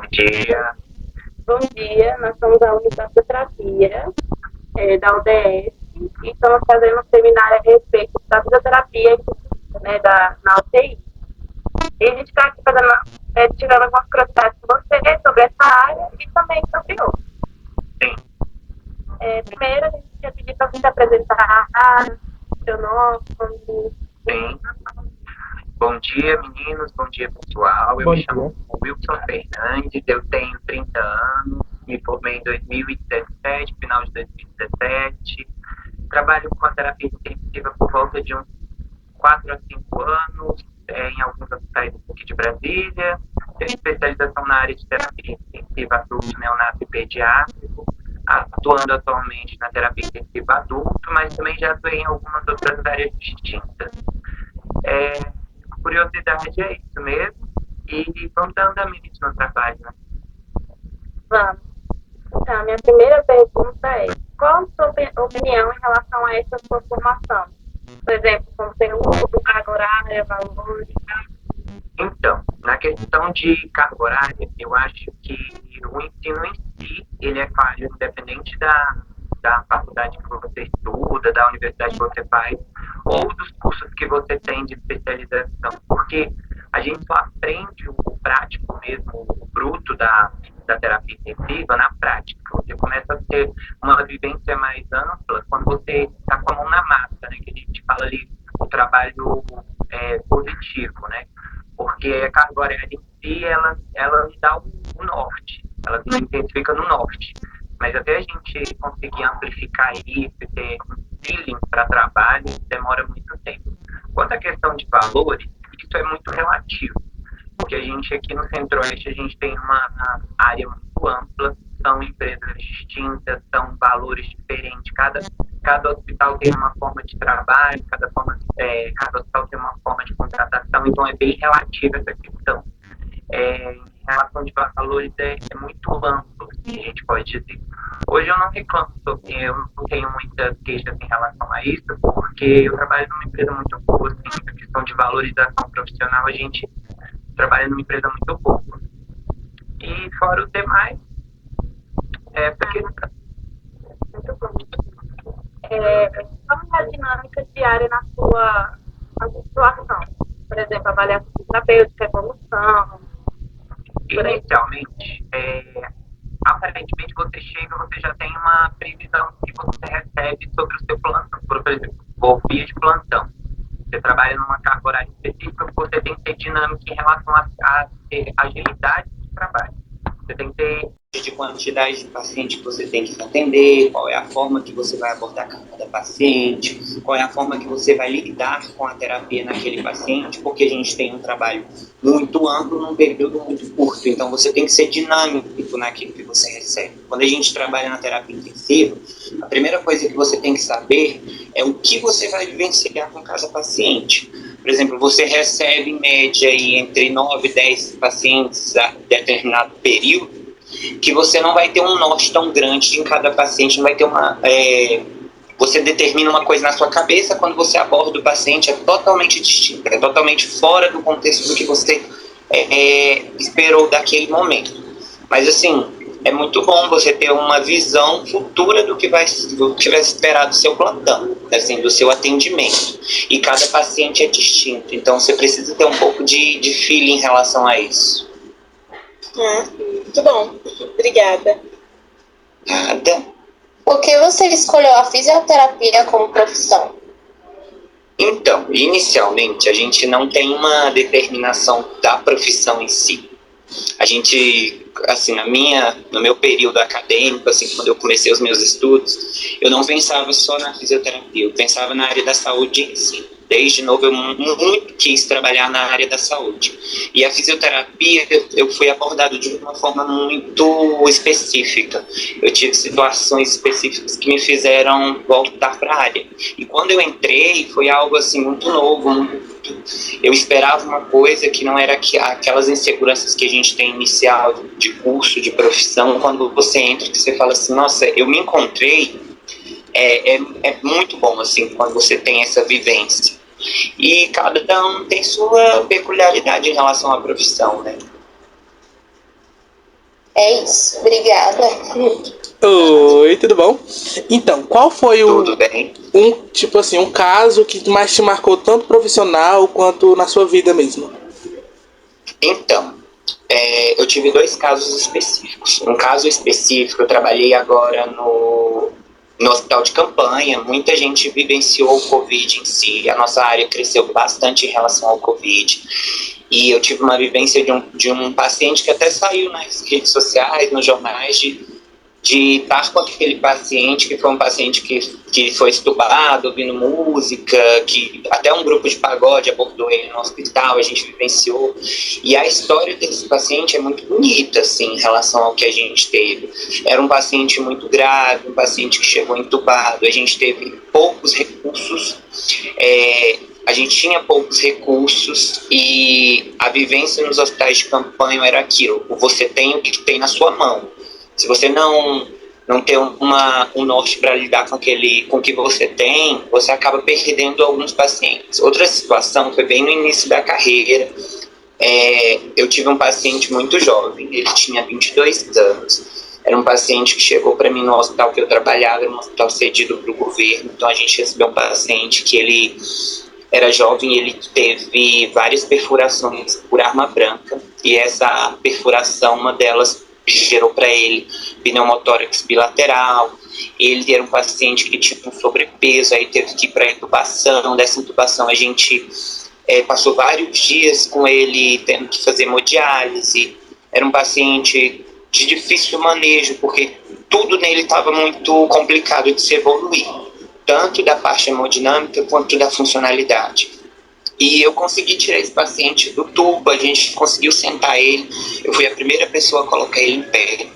Bom dia. Bom dia, nós somos alunos da fisioterapia, da UDS, e estamos fazendo um seminário a respeito da fisioterapia, né, na UTI. E a gente está aqui tirando algumas curiosidades com você sobre essa área e também sobre outras. Sim. Primeiro, a gente ia pedir para você se apresentar, seu nome. Sim. Bom dia, meninos. Bom dia, pessoal. Eu me chamo Wilson Fernandes, eu tenho 30 anos, me formei em 2017, final de 2017. Trabalho com a terapia intensiva por volta de uns 4 a 5 anos, em alguns hospitais aqui de Brasília. Tenho especialização na área de terapia intensiva adulto, neonato e pediátrico, atuando atualmente na terapia intensiva adulto, mas também já atuei em algumas outras áreas distintas. Curiosidade é isso mesmo, e vamos dar andamento no trabalho, né? Vamos. Então, minha primeira pergunta é: qual a sua opinião em relação a essa sua formação? Por exemplo, conteúdo, carga horária, valores. Então, na questão de carga horária, eu acho que o ensino em si, ele é falho, independente da faculdade que você estuda, da universidade que você faz, ou dos cursos que você tem de especialização, porque a gente só aprende o prático mesmo, o bruto da terapia intensiva na prática. Você começa a ter uma vivência mais ampla quando você está com a mão na massa, né, que a gente fala ali, o trabalho positivo, né? Porque a carga horária em si, ela me dá o norte, ela se intensifica no norte. Mas até a gente conseguir amplificar isso e ter um feeling para trabalho, demora muito tempo. Quanto à questão de valores, isso é muito relativo. Porque a gente aqui no Centro-Oeste, a gente tem uma área muito ampla, são empresas distintas, são valores diferentes, cada hospital tem uma forma de trabalho, cada hospital tem uma forma de contratação, então é bem relativa essa questão. Em relação de valores, é muito amplo, assim, a gente pode dizer. Hoje eu não reclamo, eu não tenho muitas queixas em relação a isso, porque eu trabalho numa empresa muito boa, assim, a questão de valorização profissional, a gente trabalha numa empresa muito boa. E fora os demais, essa questão. Muito bom. Qual é a dinâmica diária na sua situação? Por exemplo, avaliação terapêutica, evolução. Inicialmente, aparentemente você chega, você já tem uma previsão que você recebe sobre o seu plantão. Por exemplo, por via de plantão. Você trabalha numa carga horária específica, você tem que ter dinâmica em relação a ter agilidade de trabalho. Você tem que ter de quantidade de paciente que você tem que atender, qual é a forma que você vai abordar cada paciente, qual é a forma que você vai lidar com a terapia naquele paciente, porque a gente tem um trabalho muito amplo num período muito curto, então você tem que ser dinâmico naquilo que você recebe. Quando a gente trabalha na terapia intensiva, a primeira coisa que você tem que saber é o que você vai vivenciar com cada paciente. Por exemplo, você recebe em média aí, entre 9 e 10 pacientes a determinado período, que você não vai ter um norte tão grande em cada paciente, não vai ter você determina uma coisa na sua cabeça, quando você aborda o paciente é totalmente distinto, é totalmente fora do contexto do que você esperou daquele momento. Mas assim, é muito bom você ter uma visão futura do que vai esperar do seu plantão, assim, do seu atendimento. E cada paciente é distinto, então você precisa ter um pouco de feeling em relação a isso. Muito bom, obrigada. Nada. Por que você escolheu a fisioterapia como profissão? Então, inicialmente, a gente não tem uma determinação da profissão em si. A gente, assim, no meu período acadêmico, assim, quando eu comecei os meus estudos, eu não pensava só na fisioterapia, eu pensava na área da saúde em si. Desde novo eu muito quis trabalhar na área da saúde. E a fisioterapia eu fui abordado de uma forma muito específica. Eu tive situações específicas que me fizeram voltar para a área. E quando eu entrei foi algo assim muito novo, eu esperava uma coisa que não era aquelas inseguranças que a gente tem inicial de curso, de profissão. Quando você entra, você fala assim, nossa, eu me encontrei. É muito bom assim quando você tem essa vivência. E cada um tem sua peculiaridade em relação à profissão, né? É isso. Obrigada. Oi, tudo bom? Então, qual foi Tudo bem? um caso que mais te marcou tanto profissional quanto na sua vida mesmo? Então, eu tive 2 casos específicos. Um caso específico, eu trabalhei agora no hospital de campanha. Muita gente vivenciou o Covid em si. A nossa área cresceu bastante em relação ao Covid. E eu tive uma vivência de um paciente que até saiu nas redes sociais, nos jornais, de estar com aquele paciente, que foi um paciente que foi estubado, ouvindo música, que até um grupo de pagode abordou ele no hospital, a gente vivenciou. E a história desse paciente é muito bonita, assim, em relação ao que a gente teve. Era um paciente muito grave, um paciente que chegou entubado, a gente teve poucos recursos, a gente tinha poucos recursos e a vivência nos hospitais de campanha era aquilo: você tem o que tem na sua mão. Se você não tem um norte para lidar com o que você tem, você acaba perdendo alguns pacientes. Outra situação foi bem no início da carreira. Eu tive um paciente muito jovem, ele tinha 22 anos. Era um paciente que chegou para mim no hospital que eu trabalhava, era um hospital cedido para o governo. Então a gente recebeu um paciente que ele era jovem, ele teve várias perfurações por arma branca. E essa perfuração, uma delas, gerou para ele pneumotórax bilateral. Ele era um paciente que tinha um sobrepeso, aí teve que ir para a intubação. Dessa intubação a gente passou vários dias com ele tendo que fazer hemodiálise. Era um paciente de difícil manejo, porque tudo nele estava muito complicado de se evoluir, tanto da parte hemodinâmica quanto da funcionalidade. E eu consegui tirar esse paciente do tubo, a gente conseguiu sentar ele. Eu fui a primeira pessoa a colocar ele em pé.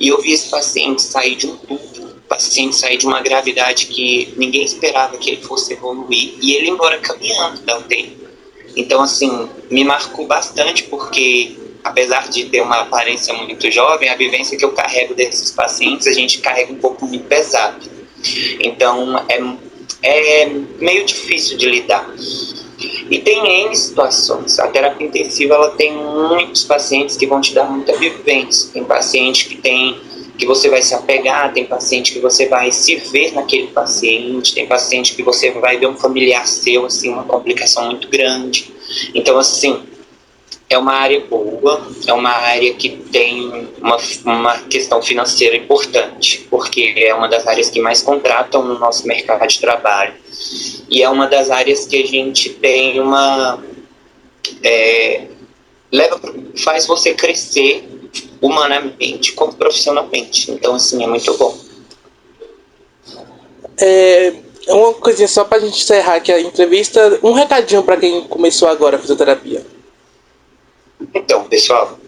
E eu vi esse paciente sair de um tubo, o paciente sair de uma gravidade que ninguém esperava que ele fosse evoluir, e ele ir embora caminhando da UTI. Então, assim, me marcou bastante, porque apesar de ter uma aparência muito jovem, a vivência que eu carrego desses pacientes, a gente carrega um pouco muito pesado. Então, é meio difícil de lidar. E tem N situações. A terapia intensiva, ela tem muitos pacientes que vão te dar muita vivência. Tem paciente que você vai se apegar, tem paciente que você vai se ver naquele paciente, tem paciente que você vai ver um familiar seu, assim, uma complicação muito grande. Então, assim, é uma área boa, é uma área que tem uma questão financeira importante, porque é uma das áreas que mais contratam no nosso mercado de trabalho. E é uma das áreas que a gente tem faz você crescer humanamente como profissionalmente. Então, assim, é muito bom. Uma coisinha só pra gente encerrar aqui a entrevista, um recadinho pra quem começou agora a fisioterapia. Então, pessoal,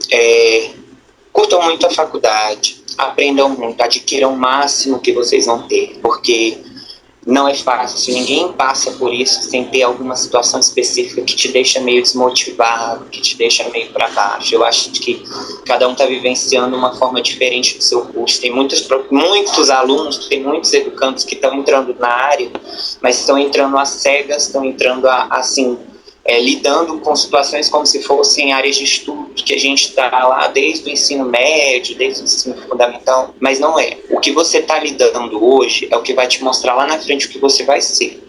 curtam muito a faculdade, aprendam muito, adquiram o máximo que vocês vão ter, porque não é fácil, ninguém passa por isso sem ter alguma situação específica que te deixa meio desmotivado, que te deixa meio para baixo. Eu acho que cada um está vivenciando uma forma diferente do seu curso. Tem muitos alunos, tem muitos educandos que estão entrando na área, mas estão entrando às cegas, estão entrando lidando com situações como se fossem áreas de estudo, que a gente está lá desde o ensino médio, desde o ensino fundamental, mas não é. O que você está lidando hoje é o que vai te mostrar lá na frente o que você vai ser.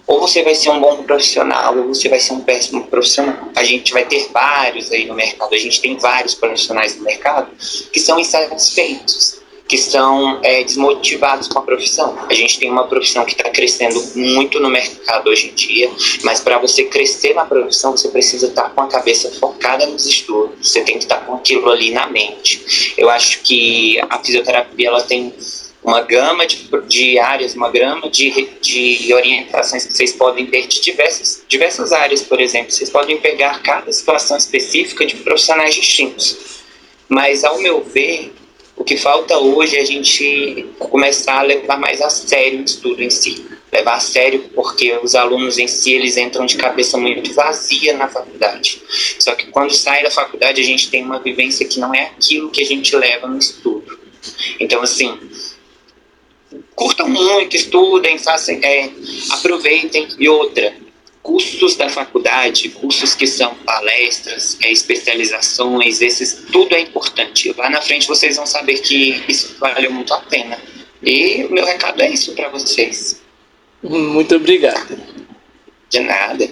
Ou você vai ser um bom profissional, ou você vai ser um péssimo profissional. A gente vai ter vários aí no mercado, a gente tem vários profissionais no mercado que são insatisfeitos, que estão desmotivados com a profissão. A gente tem uma profissão que está crescendo muito no mercado hoje em dia, mas para você crescer na profissão, você precisa estar com a cabeça focada nos estudos, você tem que estar com aquilo ali na mente. Eu acho que a fisioterapia, ela tem uma gama de áreas, uma gama de orientações que vocês podem ter de diversas áreas, por exemplo. Vocês podem pegar cada situação específica de profissionais distintos. Mas, ao meu ver, o que falta hoje é a gente começar a levar mais a sério o estudo em si. Levar a sério porque os alunos em si, eles entram de cabeça muito vazia na faculdade. Só que quando sai da faculdade, a gente tem uma vivência que não é aquilo que a gente leva no estudo. Então, assim, curtam muito, estudem, aproveitem. E outra, cursos da faculdade, cursos que são palestras, especializações, tudo é importante. Lá na frente vocês vão saber que isso valeu muito a pena. E o meu recado é isso para vocês. Muito obrigado. De nada.